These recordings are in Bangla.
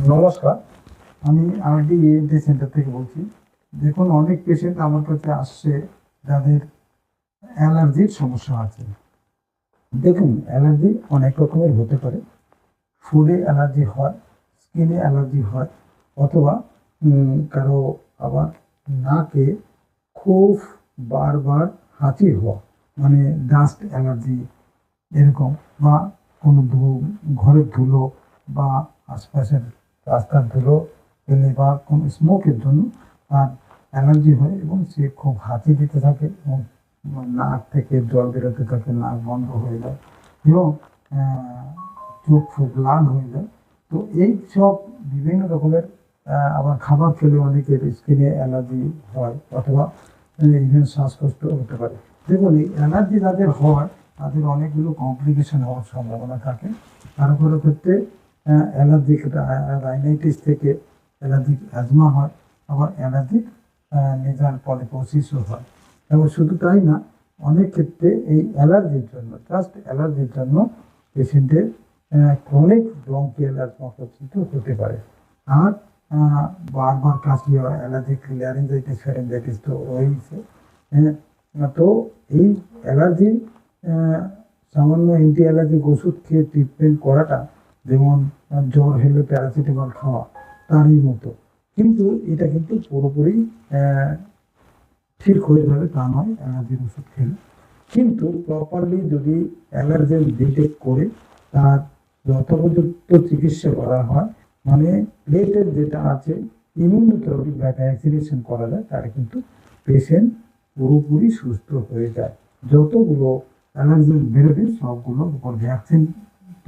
নমস্কার, আমি আরডি ইএনটি সেন্টার থেকে বলছি। দেখুন, অনেক পেশেন্ট আমার কাছে আসছে যাদের অ্যালার্জির সমস্যা আছে। দেখুন, অ্যালার্জি অনেক রকমের হতে পারে। ফুডে অ্যালার্জি হয়, স্কিনে অ্যালার্জি হয়, অথবা কারো আবার নাকে খুব বারবার হাঁচি হওয়া, মানে ডাস্ট অ্যালার্জি এরকম, বা কোনো ঘরের ধুলো বা আশপাশের রাস্তার ধুলো পেলে বা কোনো স্মোকের জন্য তার অ্যালার্জি হয় এবং সে খুব হাঁচি দিতে থাকে এবং নাক থেকে জল বেরোতে থাকে, নাক বন্ধ হয়ে যায় এবং চোখ ফুক লাল হয়ে যায়। তো এই সব বিভিন্ন রকমের আবার খাবার খেলে অনেকের স্কিনে অ্যালার্জি হয়, অথবা ইভেন শ্বাসকষ্ট হতে পারে। দেখুন, এই অ্যালার্জি যাদের হয় তাদের অনেকগুলো কমপ্লিকেশন হওয়ার সম্ভাবনা থাকে। কারো কারো ক্ষেত্রে অ্যালার্জিক রাইনাইটিস থেকে অ্যালার্জিক অ্যাজমা হয়, আবার অ্যালার্জিক নেজাল পলিপোসিসও হয়। এবং শুধু তাই না, অনেক ক্ষেত্রে এই অ্যালার্জির জন্য, জাস্ট অ্যালার্জির জন্য পেশেন্টের ক্রনিক ব্রঙ্কিয়াল অ্যাজমা পর্যন্ত হতে পারে। আর বারবার কাশি হয়, অ্যালার্জিক ল্যারিঞ্জাইটিস ফ্যারিঞ্জাইটিস তো রয়েছে। তো এই অ্যালার্জি সামান্য অ্যান্টি অ্যালার্জিক ওষুধ খেয়ে ট্রিটমেন্ট করাটা যেমন জ্বর হলে প্যারাসিটামল খাওয়া, তারই মতো। কিন্তু এটা কিন্তু পুরোপুরি ঠিক হয়ে যাবে তা নয় অ্যালার্জির ওষুধ খেলে। কিন্তু প্রপারলি যদি অ্যালার্জেন ডিটেক্ট করে তার যথোপযুক্ত চিকিৎসা করা হয়, মানে প্লেটের যেটা আছে ইমিউনোথেরাপি বা ভ্যাকসিনেশন করা যায়, তাহলে কিন্তু পেশেন্ট পুরোপুরি সুস্থ হয়ে যায়। যতগুলো অ্যালার্জেন বেরোবে সবগুলোর উপর ভ্যাকসিন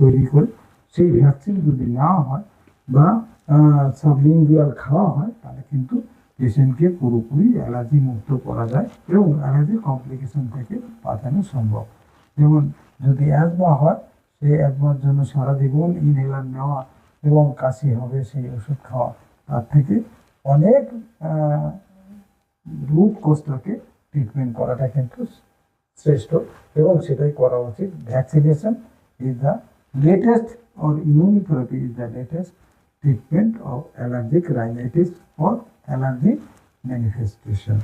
তৈরি করে সেই ভ্যাকসিন যদি নেওয়া হয় বা সাবলিঙ্গুয়াল খাওয়া হয়, তাহলে কিন্তু পেশেন্টকে পুরোপুরি অ্যালার্জি মুক্ত করা যায় এবং অ্যালার্জি কমপ্লিকেশন থেকে বাঁচানো সম্ভব। যেমন যদি অ্যাজমা হয়, সেই অ্যাজমার জন্য সারা জীবন ইনহেলার নেওয়া এবং কাশি হবে সেই ওষুধ খাওয়া, তার থেকে অনেক রুট কজটাকে ট্রিটমেন্ট করাটা কিন্তু শ্রেষ্ঠ এবং সেটাই করা উচিত। Vaccination is the latest or immunotherapy is the latest treatment of allergic rhinitis or allergic manifestation.